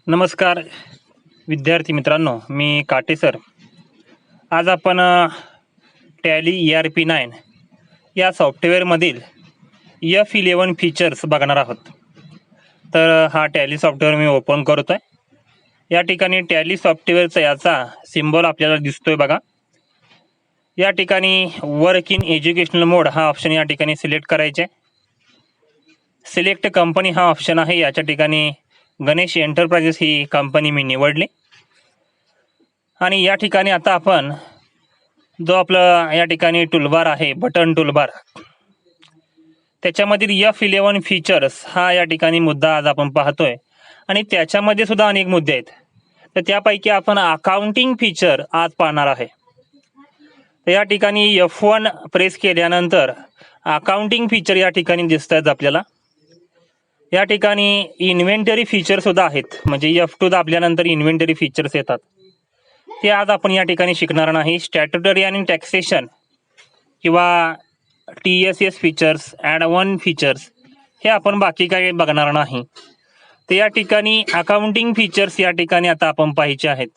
नमस्कार विद्यार्थी मित्रांनो, मी काटे सर. आज आपण टॅली ERP9 या सॉफ्टवेअरमधील F11 फीचर्स बघणार आहोत. तर हा टॅली सॉफ्टवेअर मी ओपन करतोय. या ठिकाणी टॅली सॉफ्टवेअरचा याचा सिम्बॉल आपल्याला दिसतोय बघा. या ठिकाणी वर्क इन एज्युकेशनल मोड हा ऑप्शन या ठिकाणी सिलेक्ट करायचे. सिलेक्ट कंपनी हा ऑप्शन आहे. याच्या ठिकाणी गणेश एंटरप्राइजेस ही कंपनी मी निवडली. आणि या ठिकाणी आता आपण जो आपला या ठिकाणी टूलबार आहे, बटन टूलबार, त्याच्यामधील F11 फीचर्स हा या ठिकाणी मुद्दा आज आपण पाहतोय. आणि त्याच्यामध्ये सुद्धा अनेक मुद्दे आहेत. तर त्यापैकी आपण अकाउंटिंग फीचर आज पाहणार आहे. तर या ठिकाणी F1 प्रेस केल्यानंतर अकाउंटिंग फीचर या ठिकाणी दिसत आहेत आपल्याला. या ठिकाणी इन्व्हेंटरी फीचर सुद्धा आहेत. म्हणजे F2 दाबल्यानंतर इन्व्हेंटरी फीचर्स येतात. ते आज आपण या ठिकाणी शिकणार नाही. स्टॅट्युटरी आणि टॅक्सेशन किंवा TSS फीचर्स, ॲड-ऑन फीचर्स हे आपण बाकी काही बघणार नाही. तर या ठिकाणी अकाउंटिंग फीचर्स या ठिकाणी आता आपण पाहायचे आहेत.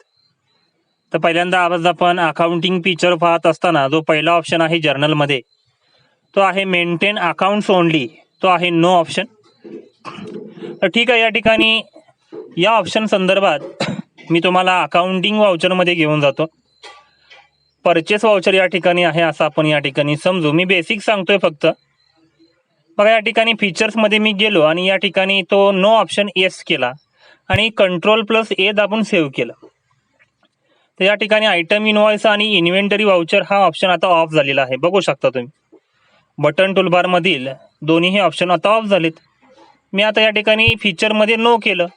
तर पहिल्यांदा आज आपण अकाउंटिंग फीचर पाहत असताना जो पहिला ऑप्शन आहे जर्नलमध्ये, तो आहे मेंटेन अकाउंट्स ओनली, तो आहे नो ऑप्शन. तर ठीक आहे, या ठिकाणी या ऑप्शन संदर्भात मी तुम्हाला अकाउंटिंग वाउचरमध्ये घेऊन जातो. परचेस वाउचर या ठिकाणी आहे असं आपण या ठिकाणी समजू. मी बेसिक सांगतोय फक्त. बघा, या ठिकाणी फीचर्समध्ये मी गेलो आणि या ठिकाणी तो नो ऑप्शन येस केला आणि Ctrl+A दाबून सेव्ह केलं. तर या ठिकाणी आयटम इनवॉइस आणि इन्व्हेंटरी वाउचर हा ऑप्शन आता ऑफ झालेला आहे. बघू शकता तुम्ही बटन टूलबारमधील दोन्हीही ऑप्शन आता ऑफ झालेत. मी आता या ठिकाणी फीचरमध्ये नो केलं.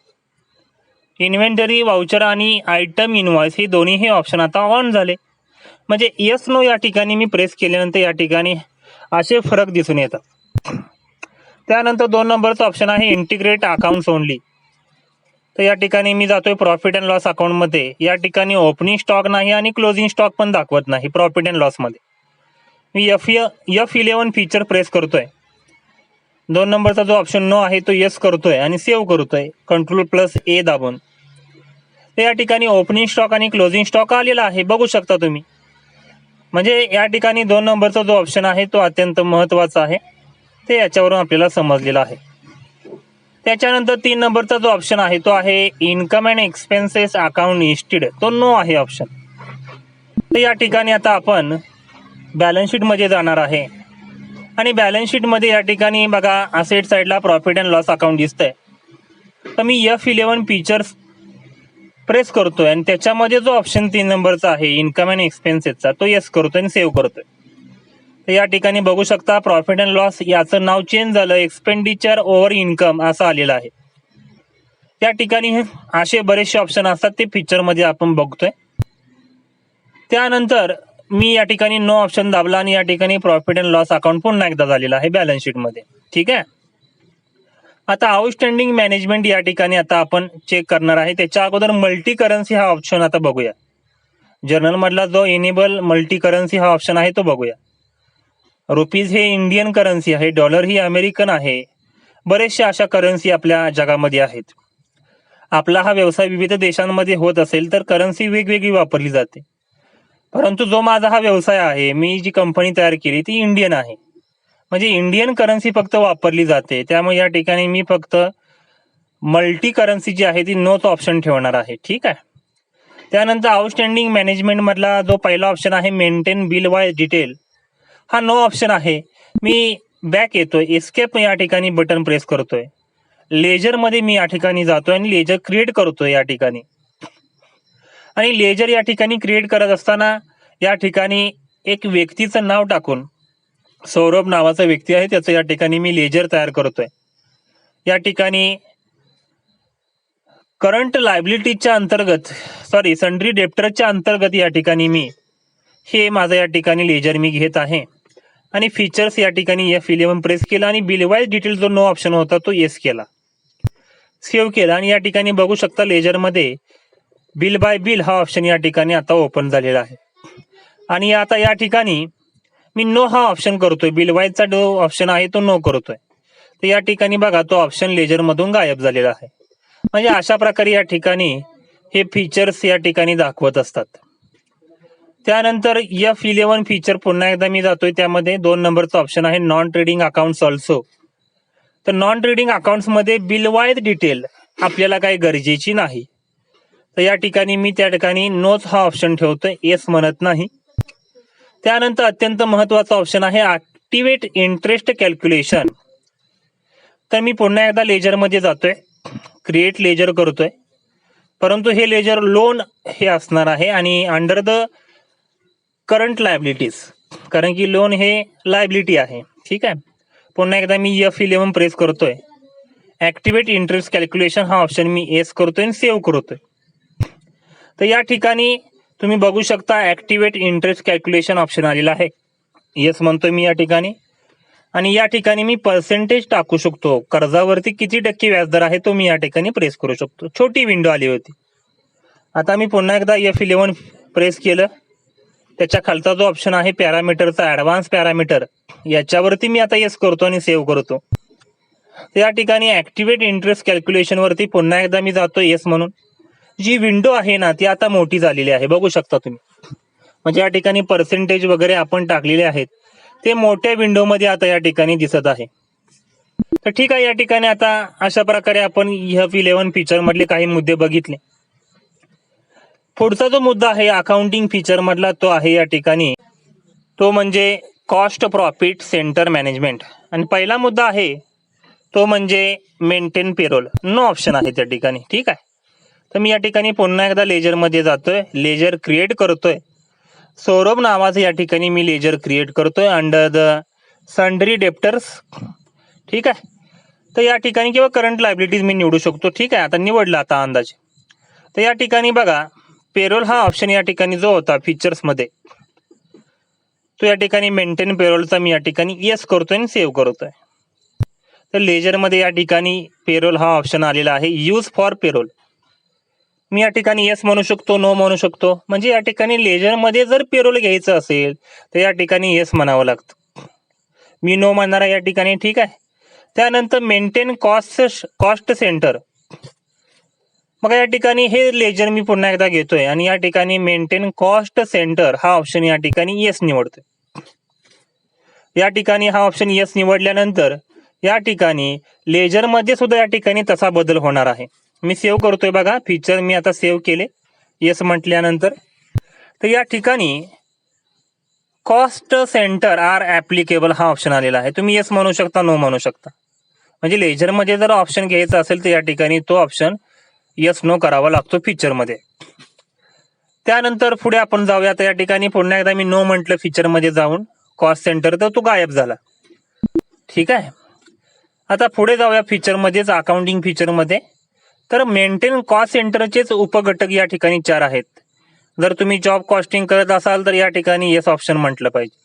इन्व्हेंटरी वाउचर आणि आयटम इनवॉइस हे दोन्हीही ऑप्शन आता ऑन झाले. म्हणजे येस नो या ठिकाणी मी प्रेस केल्यानंतर या ठिकाणी असे फरक दिसून येतात. त्यानंतर 2 नंबरचा ऑप्शन आहे इंटिग्रेट अकाउंट्स ओनली. तर या ठिकाणी मी जातोय प्रॉफिट अँड लॉस अकाउंटमध्ये. या ठिकाणी ओपनिंग स्टॉक नाही आणि क्लोजिंग स्टॉक पण दाखवत नाही प्रॉफिट अँड लॉसमध्ये. मी F11 फीचर प्रेस करतोय. 2 नंबरचा जो ऑप्शन नो आहे तो येस करतोय आणि सेव्ह करतोय Ctrl+A दाबून. तर या ठिकाणी ओपनिंग स्टॉक आणि क्लोजिंग स्टॉक आलेला आहे. बघू शकता तुम्ही. म्हणजे या ठिकाणी 2 नंबरचा जो ऑप्शन आहे तो अत्यंत महत्त्वाचा आहे. ते याच्यावरून आपल्याला समजलेलं आहे. त्याच्यानंतर 3 नंबरचा जो ऑप्शन आहे तो आहे income and expenses account listed, तो नो आहे ऑप्शन. तर या ठिकाणी आता आपण बॅलन्स शीटमध्ये जाणार आहे. आणि बॅलन्स शीटमध्ये या ठिकाणी बघा असेट साईडला प्रॉफिट अँड लॉस अकाउंट दिसतंय. तर मी F11 फीचर्स प्रेस करतोय आणि त्याच्यामध्ये जो ऑप्शन 3 नंबरचा आहे इन्कम अँड एक्सपेन्सेसचा तो येस करतोय आणि सेव्ह करतोय. तर या ठिकाणी बघू शकता प्रॉफिट अँड लॉस याचं नाव चेंज झालं, एक्सपेंडिचर ओव्हर इन्कम असं आलेलं आहे. त्या ठिकाणी असे बरेचसे ऑप्शन असतात ते फीचरमध्ये आपण बघतोय. त्यानंतर मी या ठिकाणी नो ऑप्शन दाबला आणि या ठिकाणी प्रॉफिट अँड लॉस अकाउंट पुन्हा एकदा झालेला आहे बॅलन्स शीटमध्ये. ठीक आहे. आता आउटस्टँडिंग मॅनेजमेंट या ठिकाणी आता आपण चेक करणार आहे. त्याच्या अगोदर मल्टी करन्सी हा ऑप्शन आता बघूया. जर्नलमधला जो इनेबल मल्टी करन्सी हा ऑप्शन आहे तो बघूया. रुपीज हे इंडियन करन्सी आहे, डॉलर ही अमेरिकन आहे. बरेचशा अशा करन्सी आपल्या जगामध्ये आहेत. आपला हा व्यवसाय विविध देशांमध्ये होत असेल तर करन्सी वेगवेगळी वापरली जाते. परंतु जो माझा हा व्यवसाय आहे, मी जी कंपनी तयार केली ती इंडियन आहे. म्हणजे इंडियन करन्सी फक्त वापरली जाते. त्यामुळे या ठिकाणी मी फक्त मल्टी करन्सी जी आहे ती नोच ऑप्शन ठेवणार आहे. ठीक आहे. त्यानंतर आउटस्टँडिंग मॅनेजमेंटमधला जो पहिला ऑप्शन आहे मेंटेन बिल वाईज डिटेल, हा नो ऑप्शन आहे. मी बॅक येतोय, एस्केप या ठिकाणी बटन प्रेस करतोय. लेजरमध्ये मी या ठिकाणी जातोय आणि लेजर क्रिएट करतोय या ठिकाणी. आणि लेजर या ठिकाणी क्रिएट करत असताना या ठिकाणी एक व्यक्तीचं नाव टाकून, सौरभ नावाचा व्यक्ती आहे त्याचं या ठिकाणी मी लेजर तयार करतोय. या ठिकाणी करंट लायबिलिटीच्या अंतर्गत सन्ड्री डेप्टरच्या अंतर्गत या ठिकाणी मी हे माझं या ठिकाणी लेजर मी घेत आहे. आणि फीचर्स या ठिकाणी F11 प्रेस केला आणि बिल वाईज डिटेल जो नो ऑप्शन होता तो येस केला, सेव्ह केला. आणि या ठिकाणी बघू शकता लेजरमध्ये बिल बाय बिल हा ऑप्शन या ठिकाणी आता ओपन झालेला आहे. आणि आता या ठिकाणी मी नो हा ऑप्शन करतोय, बिल वाईजचा जो ऑप्शन आहे तो नो करतोय. तर या ठिकाणी बघा तो ऑप्शन लेजरमधून गायब झालेला आहे. म्हणजे अशा प्रकारे या ठिकाणी हे फीचर्स या ठिकाणी दाखवत असतात. त्यानंतर F11 फीचर पुन्हा एकदा मी जातोय, त्यामध्ये 2 नंबरचा ऑप्शन आहे नॉन ट्रेडिंग अकाउंट्स ऑल्सो. तर नॉन ट्रेडिंग अकाउंट्स मध्ये बिल वाईज डिटेल आपल्याला काही गरजेची नाही. तर या ठिकाणी मी त्या ठिकाणी नोच हा ऑप्शन ठेवतोय, येस म्हणत नाही. त्यानंतर अत्यंत महत्वाचा ऑप्शन आहे ऍक्टिव्हेट इंटरेस्ट कॅल्क्युलेशन. तर मी पुन्हा एकदा लेजरमध्ये जातोय, क्रिएट लेजर करतोय, परंतु हे लेजर लोन हे असणार आहे आणि अंडर द करंट लायबिलिटीज, कारण की लोन हे लायबिलिटी आहे. ठीक आहे. पुन्हा एकदा मी F11 प्रेस करतोय, ऍक्टिव्हेट इंटरेस्ट कॅल्क्युलेशन हा ऑप्शन मी येस करतोय आणि सेव्ह करतोय. तर या ठिकाणी तुम्ही बघू शकता ऍक्टिव्हेट इंटरेस्ट कॅल्क्युलेशन ऑप्शन आलेला आहे, येस म्हणतोय मी या ठिकाणी. आणि या ठिकाणी मी पर्सेंटेज टाकू शकतो, कर्जावरती किती टक्के व्याजदर आहे तो मी या ठिकाणी प्रेस करू शकतो. छोटी विंडो आली होती. आता मी पुन्हा एकदा F11 प्रेस केलं, त्याच्या खालचा जो ऑप्शन आहे पॅरामीटरचा ऍडव्हान्स पॅरामीटर, याच्यावरती मी आता येस करतो आणि सेव्ह करतो. तर या ठिकाणी ऍक्टिव्हेट इंटरेस्ट कॅल्क्युलेशन वरती पुन्हा एकदा मी जातो येस म्हणून. जी विंडो आहे ना ती आता मोठी झालेली आहे, बघू शकता तुम्ही. म्हणजे या ठिकाणी पर्सेंटेज वगैरे आपण टाकलेले आहेत ते मोठ्या विंडोमध्ये आता या ठिकाणी दिसत आहे. तर ठीक आहे, या ठिकाणी आता अशा प्रकारे आपण F11 फीचर मधले काही मुद्दे बघितले. पुढचा जो मुद्दा आहे अकाउंटिंग फीचर मधला तो आहे या ठिकाणी, तो म्हणजे कॉस्ट प्रॉफिट सेंटर मॅनेजमेंट. आणि पहिला मुद्दा आहे तो म्हणजे मेंटेन पेरोल, नो ऑप्शन आहे त्या ठिकाणी. ठीक आहे. तर मी या ठिकाणी पुन्हा एकदा लेजरमध्ये जातोय, लेजर क्रिएट करतोय, सौरभ नावाचं या ठिकाणी मी लेजर क्रिएट करतोय अंडर द सन्ड्री डेप्टर्स. ठीक आहे. तर या ठिकाणी किंवा करंट लायबिलिटीज मी निवडू शकतो. ठीक आहे, आता निवडला आता अंदाजे. तर या ठिकाणी बघा पेरोल हा ऑप्शन या ठिकाणी जो होता फीचर्स मध्ये, तो या ठिकाणी मेंटेन पेरोलचा मी या ठिकाणी येस करतोय आणि सेव्ह करतोय. तर लेजरमध्ये या ठिकाणी पेरोल हा ऑप्शन आलेला आहे, यूज फॉर पेरोल. मी या ठिकाणी येस म्हणू शकतो, नो म्हणू शकतो. म्हणजे या ठिकाणी लेजरमध्ये जर पेरोल घ्यायचं असेल तर या ठिकाणी येस म्हणावं लागतं. मी नो म्हणणार आहे या ठिकाणी. ठीक आहे. त्यानंतर मेंटेन कॉस्ट सेंटर. मग या ठिकाणी हे लेजर मी पुन्हा एकदा घेतोय आणि या ठिकाणी मेंटेन कॉस्ट सेंटर हा ऑप्शन या ठिकाणी येस निवडतोय. या ठिकाणी हा ऑप्शन येस निवडल्यानंतर या ठिकाणी लेजरमध्ये सुद्धा या ठिकाणी तसा बदल होणार आहे. मी सेव्ह करतोय बघा, फीचर मी आता सेव्ह केले येस म्हटल्यानंतर. तर या ठिकाणी कॉस्ट सेंटर आर ऍप्लिकेबल हा ऑप्शन आलेला आहे. तुम्ही येस म्हणू शकता, नो म्हणू शकता. म्हणजे लेजरमध्ये जर ऑप्शन घ्यायचा असेल तर या ठिकाणी तो ऑप्शन येस नो करावा लागतो फीचरमध्ये. त्यानंतर पुढे आपण जाऊया. तर या ठिकाणी पुन्हा एकदा मी नो म्हटलं फीचरमध्ये जाऊन कॉस्ट सेंटर, तर तो गायब झाला. ठीक आहे. आता पुढे जाऊया फीचरमध्येच, अकाउंटिंग फीचरमध्ये. तर मेंटेन कॉस्ट सेंटरचेच उपघटक या ठिकाणी 4 आहेत. जर तुम्ही जॉब कॉस्टिंग करत असाल तर या ठिकाणी येस ऑप्शन म्हटलं पाहिजे.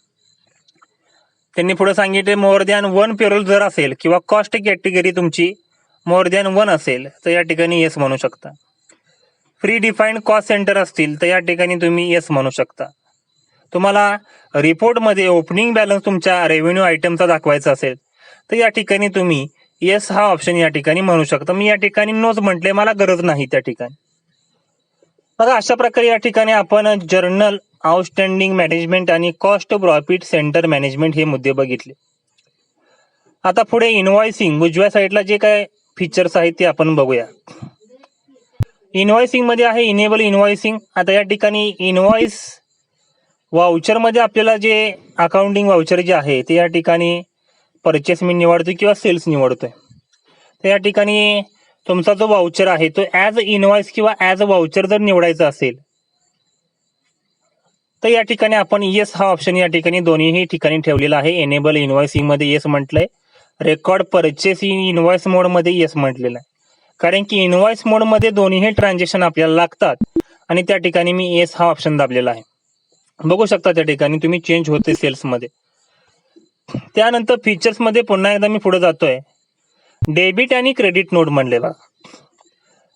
त्यांनी पुढे सांगितले मोर दॅन 1 पेरोल जर असेल किंवा कॉस्ट कॅटेगरी तुमची मोर दॅन 1 असेल तर या ठिकाणी येस म्हणू शकता. फ्री डिफाईन्ड कॉस्ट सेंटर असतील तर या ठिकाणी तुम्ही येस म्हणू शकता. तुम्हाला रिपोर्टमध्ये ओपनिंग बॅलन्स तुमच्या रेव्हेन्यू आयटमचा दाखवायचा असेल तर या ठिकाणी तुम्ही येस हा ऑप्शन या ठिकाणी म्हणू शकता. मी या ठिकाणी नोच म्हटले, मला गरज नाही त्या ठिकाणी. बघा अशा प्रकारे या ठिकाणी आपण जर्नल, आउटस्टँडिंग मॅनेजमेंट आणि कॉस्ट प्रॉफिट सेंटर मॅनेजमेंट हे मुद्दे बघितले. आता पुढे इनवॉइसिंग, उजव्या साईडला जे काय फीचर्स आहेत ते आपण बघूया. इनवॉइसिंग मध्ये आहे इनेबल इनवॉइसिंग. आता या ठिकाणी इनवॉइस वाउचर मध्ये आपल्याला जे अकाउंटिंग वाउचर जे आहे ते या ठिकाणी परचेस मी निवडतोय किंवा सेल्स निवडतोय. तर या ठिकाणी तुमचा जो वाउचर आहे तो ॲज इनवॉइस किंवा ॲज अ वाउचर जर निवडायचा असेल तर या ठिकाणी आपण येस हा ऑप्शन या ठिकाणी दोन्हीही ठिकाणी ठेवलेला आहे. एनेबल इनवॉइसिंग मध्ये येस म्हटलंय, रेकॉर्ड परचेस इनवॉइस मोड मध्ये येस म्हटलेलं आहे. कारण की इनवॉइस मोड मध्ये दोन्हीही ट्रान्झॅक्शन आपल्याला लागतात आणि त्या ठिकाणी मी येस हा ऑप्शन दाबलेला आहे. बघू शकता त्या ठिकाणी तुम्ही चेंज होते सेल्स मध्ये. त्यानंतर फीचर्स मध्ये पुन्हा एकदा मी पुढे जातोय, डेबिट आणि क्रेडिट नोट म्हणलेला.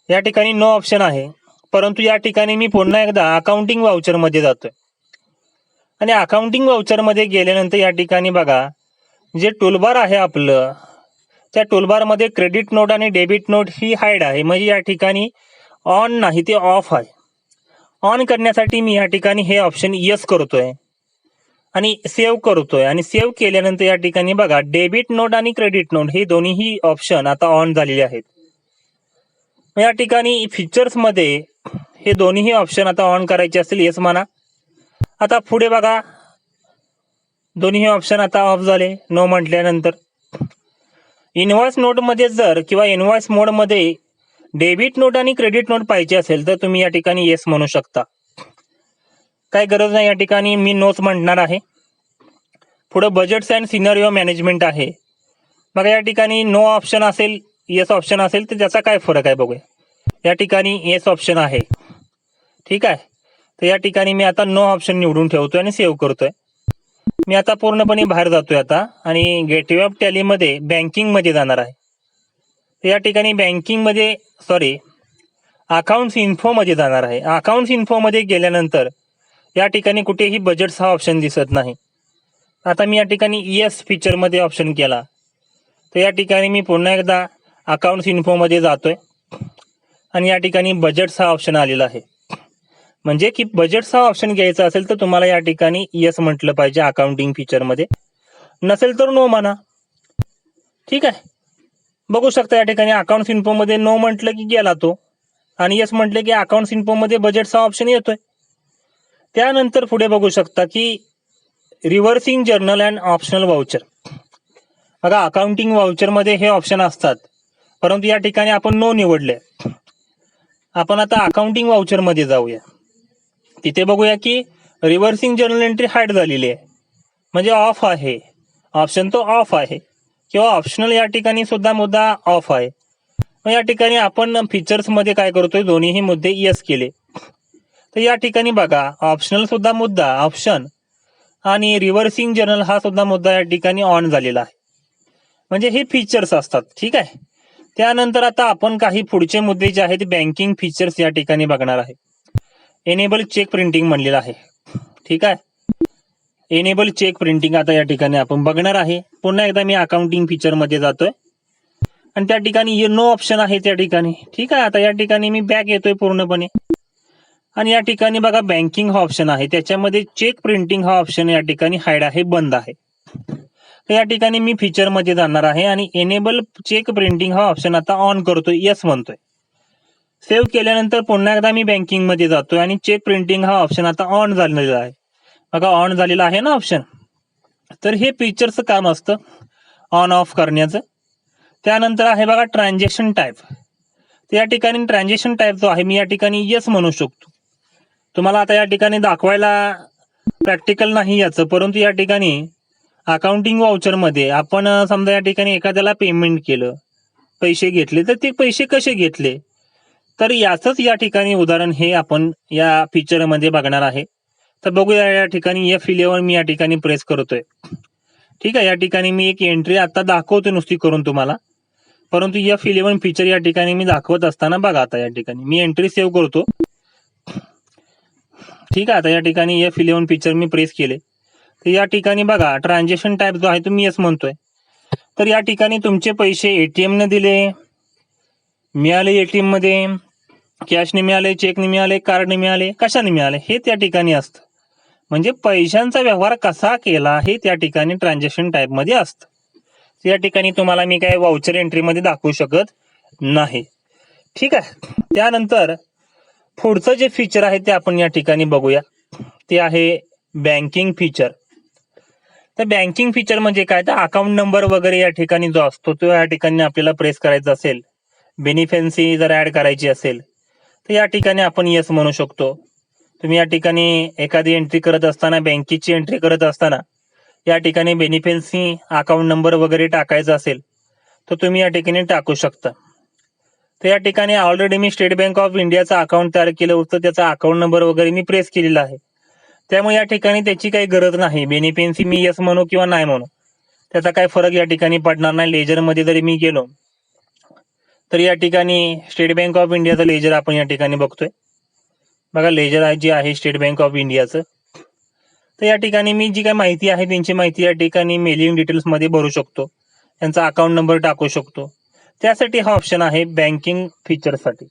या ठिकाणी नो ऑप्शन आहे, परंतु या ठिकाणी मी पुन्हा एकदा अकाउंटिंग वाउचर मध्ये जातोय आणि अकाउंटिंग वाउचर मध्ये गेल्यानंतर या ठिकाणी बघा जे टूलबार आहे आपलं त्या टूलबारमध्ये क्रेडिट नोट आणि डेबिट नोट ही हाईड आहे, म्हणजे या ठिकाणी ऑन नाही, ते ऑफ आहे. ऑन करण्यासाठी मी या ठिकाणी हे ऑप्शन यस करतोय आणि सेव्ह करतोय, आणि सेव्ह केल्यानंतर या ठिकाणी बघा डेबिट नोट आणि क्रेडिट नोट हे दोन्हीही ऑप्शन आता ऑन झालेले आहेत. या ठिकाणी फीचर्समध्ये हे दोन्हीही ऑप्शन आता ऑन करायचे असतील येस म्हणा. आता पुढे बघा दोन्ही ऑप्शन आता ऑफ झाले नो म्हटल्यानंतर. इनव्हॉइस नोटमध्ये जर किंवा इनव्हॉइस मोडमध्ये डेबिट नोट आणि क्रेडिट नोट पाहिजे असेल तर तुम्ही या ठिकाणी येस म्हणू शकता. काय गरज नाही, या ठिकाणी मी नोच म्हणणार आहे. पुढे बजेट्स अँड सिनॅरिओ मॅनेजमेंट आहे. मग या ठिकाणी नो ऑप्शन असेल येस ऑप्शन असेल तर त्याचा काय फरक आहे बघूया. या ठिकाणी येस ऑप्शन आहे, ठीक आहे. तर या ठिकाणी मी आता नो ऑप्शन निवडून ठेवतोय आणि सेव्ह करतोय. मी आता पूर्णपणे बाहेर जातोय आता आणि गेटवे ऑफ टॅलीमध्ये बँकिंगमध्ये जाणार आहे. तर या ठिकाणी बँकिंगमध्ये अकाउंट्स इन्फोमध्ये जाणार आहे. अकाउंट्स इन्फोमध्ये गेल्यानंतर या ठिकाणी कुठेही बजेट्स हा ऑप्शन दिसत नाही. आता मी या ठिकाणी येस फीचरमध्ये ऑप्शन केला तर या ठिकाणी मी पुन्हा एकदा अकाउंट्स इन्फोमध्ये जातोय आणि या ठिकाणी बजेट्स हा ऑप्शन आलेला आहे. म्हणजे की बजेट्स हा ऑप्शन घ्यायचा असेल तर तुम्हाला या ठिकाणी येस म्हटलं पाहिजे अकाउंटिंग फीचरमध्ये, नसेल तर नो म्हणा, ठीक आहे. बघू शकता या ठिकाणी अकाउंट्स इन्फोमध्ये नो म्हटलं की गेला तो, आणि येस म्हटलं की अकाउंट्स इन्फोमध्ये बजेट्स हा ऑप्शन येतोय. त्यानंतर पुढे बघू शकता की reversing journal and optional voucher. बघा अकाउंटिंग वाउचरमध्ये हे ऑप्शन असतात, परंतु या ठिकाणी आपण नो निवडले. आपण आता अकाउंटिंग वाउचरमध्ये जाऊया. तिथे बघूया की रिव्हर्सिंग जर्नल एंट्री हाईड झालेली आहे, म्हणजे ऑफ आहे ऑप्शन, तो ऑफ आहे. किंवा ऑप्शनल या ठिकाणी सुद्धा मुद्दा ऑफ आहे. मग या ठिकाणी आपण फीचर्समध्ये काय करतोय, दोन्हीही मुद्दे यस केले. तर या ठिकाणी बघा ऑप्शनल सुद्धा मुद्दा ऑप्शन आणि रिव्हर्सिंग जर्नल हा सुद्धा मुद्दा या ठिकाणी ऑन झालेला आहे. म्हणजे हे फीचर्स असतात, ठीक आहे. त्यानंतर आता आपण काही पुढचे मुद्दे जे आहेत बँकिंग फीचर्स या ठिकाणी बघणार आहे. एनेबल चेक प्रिंटिंग म्हणलेलं आहे, ठीक आहे. एनेबल चेक प्रिंटिंग आता या ठिकाणी आपण बघणार आहे. पुन्हा एकदा मी अकाउंटिंग फीचरमध्ये जातोय आणि त्या ठिकाणी नो ऑप्शन आहे त्या ठिकाणी, ठीक आहे. आता या ठिकाणी मी बॅक येतोय पूर्णपणे आणि या ठिकाणी बघा बँकिंग हा ऑप्शन आहे, त्याच्यामध्ये चेक प्रिंटिंग हा ऑप्शन या ठिकाणी हाईड आहे, बंद आहे. तर या ठिकाणी मी फीचरमध्ये जाणार आहे आणि एनेबल चेक प्रिंटिंग हा ऑप्शन आता ऑन करतोय, येस म्हणतोय. सेव्ह केल्यानंतर पुन्हा एकदा मी बँकिंगमध्ये जातोय आणि चेक प्रिंटिंग हा ऑप्शन आता ऑन झालेला आहे. बघा ऑन झालेला आहे ना ऑप्शन. तर हे फीचरचं काम असतं ऑन ऑफ करण्याचं. त्यानंतर आहे बघा ट्रान्झॅक्शन टाईप. तर या ठिकाणी ट्रान्झॅक्शन टाईप जो आहे मी या ठिकाणी येस म्हणू शकतो. तुम्हाला आता या ठिकाणी दाखवायला प्रॅक्टिकल नाही याचं, परंतु या ठिकाणी अकाउंटिंग वाउचरमध्ये आपण समजा या ठिकाणी एखाद्याला पेमेंट केलं, पैसे घेतले, तर ते पैसे कसे घेतले, तर याचंच या ठिकाणी उदाहरण हे आपण या फीचरमध्ये बघणार आहे. तर बघूया या ठिकाणी F11 मी या ठिकाणी प्रेस करतोय, ठीक आहे. या ठिकाणी मी एक एंट्री आता दाखवतो नुसती करून तुम्हाला, परंतु F11 फीचर या ठिकाणी मी दाखवत असताना बघा आता या ठिकाणी मी एंट्री सेव्ह करतो, ठीक आहे. आता या ठिकाणी F11 फीचर मी प्रेस केले तर या ठिकाणी बघा ट्रान्झॅक्शन टाईप जो आहे तो मी येस म्हणतोय. तर या ठिकाणी तुमचे पैसे ATM ने दिले, मिळाले ATM मध्ये, कॅशने मिळाले, चेकने मिळाले, कार्डने मिळाले, कशाने मिळाले, हे त्या ठिकाणी असतं. म्हणजे पैशांचा व्यवहार कसा केला हे त्या ठिकाणी ट्रान्झॅक्शन टाईप मध्ये असतं. या ठिकाणी तुम्हाला मी काय वाउचर एंट्रीमध्ये दाखवू शकत नाही, ठीक आहे. त्यानंतर पुढचं जे फीचर आहे ते आपण या ठिकाणी बघूया, ते आहे बँकिंग फीचर. तर बँकिंग फीचर म्हणजे काय, तर अकाउंट नंबर वगैरे या ठिकाणी जो असतो तो या ठिकाणी आपल्याला प्रेस करायचा असेल, बेनिफिशन्सी जर ऍड करायची असेल तर या ठिकाणी आपण येस म्हणू शकतो. तुम्ही या ठिकाणी एखादी एंट्री करत असताना, बँकेची एंट्री करत असताना या ठिकाणी बेनिफिशन्सी अकाउंट नंबर वगैरे टाकायचा असेल तर तुम्ही या ठिकाणी टाकू शकता. तर या ठिकाणी already me state bank of इंडियाचं अकाउंट तयार केलं होतं, त्याचा अकाउंट नंबर वगैरे मी प्रेस केलेला आहे. त्यामुळे या ठिकाणी त्याची काही गरज नाही, बेनिफिशन्सी मी येस म्हणू किंवा नाही म्हणू त्याचा काही फरक या ठिकाणी पडणार नाही. लेजरमध्ये जरी मी गेलो तर या ठिकाणी स्टेट बँक ऑफ इंडियाचं लेजर आपण या ठिकाणी बघतोय. बघा लेजर जे आहे स्टेट बँक ऑफ इंडियाचं. तर या ठिकाणी मी जी काही माहिती आहे त्यांची माहिती या ठिकाणी मेलिंग डिटेल्समध्ये भरू शकतो. यांचा अकाउंट नंबर टाकू शकतो. त्यासाठी हा ऑप्शन आहे बँकिंग फीचरसाठी.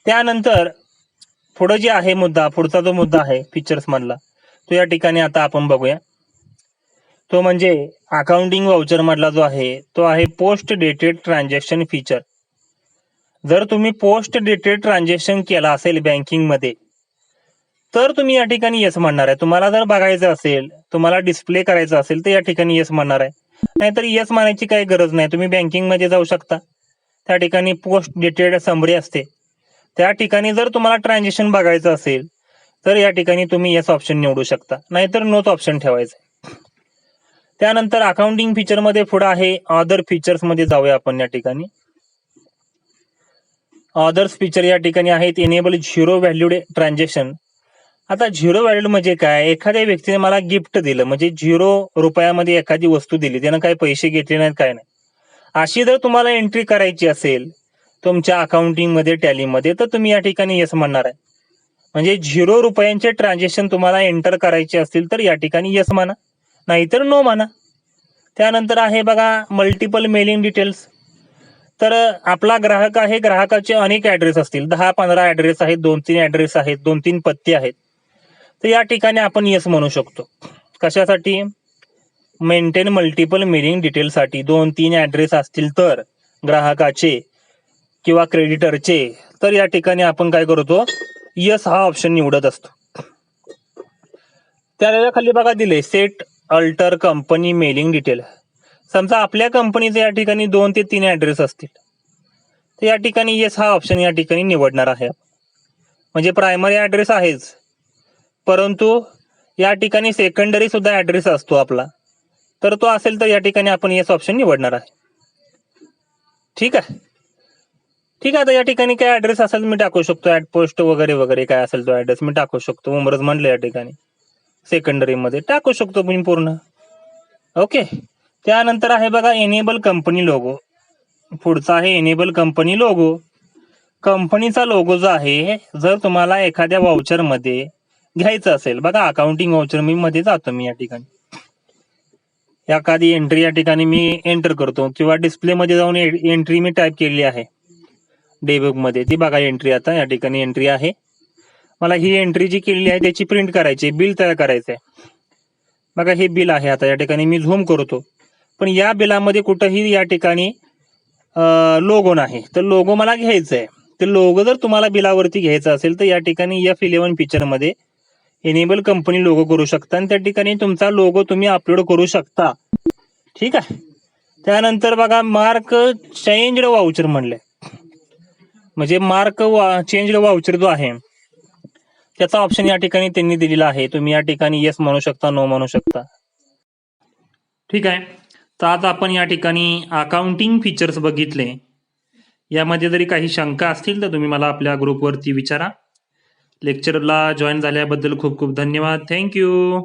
त्यानंतर पुढे जे आहे मुद्दा, पुढचा जो मुद्दा आहे फीचर्स मधला, तो या ठिकाणी आता आपण बघूया. तो म्हणजे अकाउंटिंग वाउचर मधला जो आहे तो आहे पोस्ट डेटेड ट्रान्झॅक्शन फीचर. जर तुम्ही पोस्ट डेटेड ट्रान्झॅक्शन केला असेल बँकिंग मध्ये तर तुम्ही या ठिकाणी येस म्हणणार आहे. तुम्हाला जर बघायचं असेल, तुम्हाला डिस्प्ले करायचं असेल तर या ठिकाणी येस म्हणणार आहे. नाहीतर येस म्हणायची काही गरज नाही. तुम्ही बँकिंग मध्ये जाऊ शकता, त्या ठिकाणी पोस्ट डेटेड समरी असते, त्या ठिकाणी जर तुम्हाला ट्रान्झॅक्शन बघायचं असेल तर या ठिकाणी तुम्ही येस ऑप्शन निवडू शकता, नाहीतर नोच ऑप्शन ठेवायचं. त्यानंतर अकाउंटिंग फीचर मध्ये पुढे आहे अदर फीचर्स मध्ये जाऊया आपण. या ठिकाणी अदर्स फीचर या ठिकाणी आहेत एनेबल झिरो व्हॅल्यूड ट्रान्झॅक्शन. आता झिरो व्हॅल्यूड म्हणजे काय? एखाद्या व्यक्तीने मला गिफ्ट दिलं, म्हणजे 0 रुपयामध्ये एखादी वस्तू दिली, त्यानं काही पैसे घेतले नाहीत, काय नाही, अशी जर तुम्हाला एंट्री करायची असेल तुमच्या अकाउंटिंग मध्ये टॅलीमध्ये तर तुम्ही या ठिकाणी येस म्हणणार आहे. म्हणजे 0 रुपयांचे ट्रान्झॅक्शन तुम्हाला एंटर करायचे असतील तर या ठिकाणी येस म्हणा, नाहीतर नो म्हणा. त्यानंतर आहे बघा मल्टिपल मेलिंग डिटेल्स. तर आपला ग्राहक आहे, ग्राहकाचे अनेक ऍड्रेस असतील, 10-15 ऍड्रेस आहेत, 2-3 ऍड्रेस आहेत, 2-3 पत्ते आहेत, तर या ठिकाणी आपण येस म्हणू शकतो. कशासाठी? मेंटेन मल्टिपल मेलिंग डिटेलसाठी. 2-3 ऍड्रेस असतील तर ग्राहकाचे किंवा क्रेडिटरचे, तर या ठिकाणी आपण काय करतो, यस हा ऑप्शन निवडत असतो. त्याला खाली बघा दिले set alter company mailing detail. समजा आपल्या कंपनीचे या ठिकाणी 2 ते 3 ऍड्रेस असतील तर या ठिकाणी येस हा ऑप्शन या ठिकाणी निवडणार आहे. म्हणजे प्रायमरी ऍड्रेस आहेच, परंतु या ठिकाणी सेकंडरी सुद्धा ऍड्रेस असतो आपला, तर तो असेल तर या ठिकाणी आपण येस ऑप्शन निवडणार आहे. ठीक आहे. ठीक आहे. आता या ठिकाणी काय ऍड्रेस असेल मी टाकू शकतो, ऍड पोस्ट वगैरे वगैरे काय असेल तो ऍड्रेस मी टाकू शकतो. उमरज म्हटलं या ठिकाणी सेकंडरी मध्ये टाकू शकतो मी पूर्ण. ओके. त्यानंतर आहे बघा एनेबल कंपनी लोगो. पुढचा आहे एनेबल कंपनी लोगो. कंपनीचा लोगो जो आहे जर तुम्हाला एखाद्या वाउचर मध्ये घ्यायचं असेल, बघा अकाउंटिंग वाउचर मी मध्ये जातो, मी या ठिकाणी एखादी एंट्री या ठिकाणी मी एंटर करतो किंवा डिस्प्ले मध्ये जाऊन एंट्री मी टाईप केलेली आहे डेबुक मध्ये, ती बघा एंट्री. आता या ठिकाणी एंट्री आहे, मला ही एंट्री जी केलेली आहे त्याची प्रिंट करायची, बिल तयार करायचंय. बघा हे बिल आहे. आता या ठिकाणी मी झूम करतो, पण या बिलामध्ये कुठंही या ठिकाणी लोगो नाही, तर लोगो मला घ्यायचा आहे. तर लोगो जर तुम्हाला बिलावरती घ्यायचा असेल तर या ठिकाणी F11 फीचर मध्ये एनेबल कंपनी लोगो करू शकता आणि त्या ठिकाणी तुमचा लोगो तुम्ही अपलोड करू शकता. ठीक आहे. त्यानंतर बघा मार्क चेंज्ड वाउचर म्हणले, म्हणजे मार्क चेंज्ड वाउचर जो आहे त्याचा ऑप्शन या ठिकाणी त्यांनी दिलेला आहे. तुम्ही या ठिकाणी येस म्हणू शकता, नो म्हणू शकता. ठीक आहे. तर आज आपण या ठिकाणी अकाउंटिंग फीचर्स बघितले. यामध्ये जरी काही शंका असतील तर तुम्ही मला आपल्या ग्रुपवरती विचारा. लेक्चरला जॉईन झाल्याबद्दल खूप खूप धन्यवाद. थँक्यू.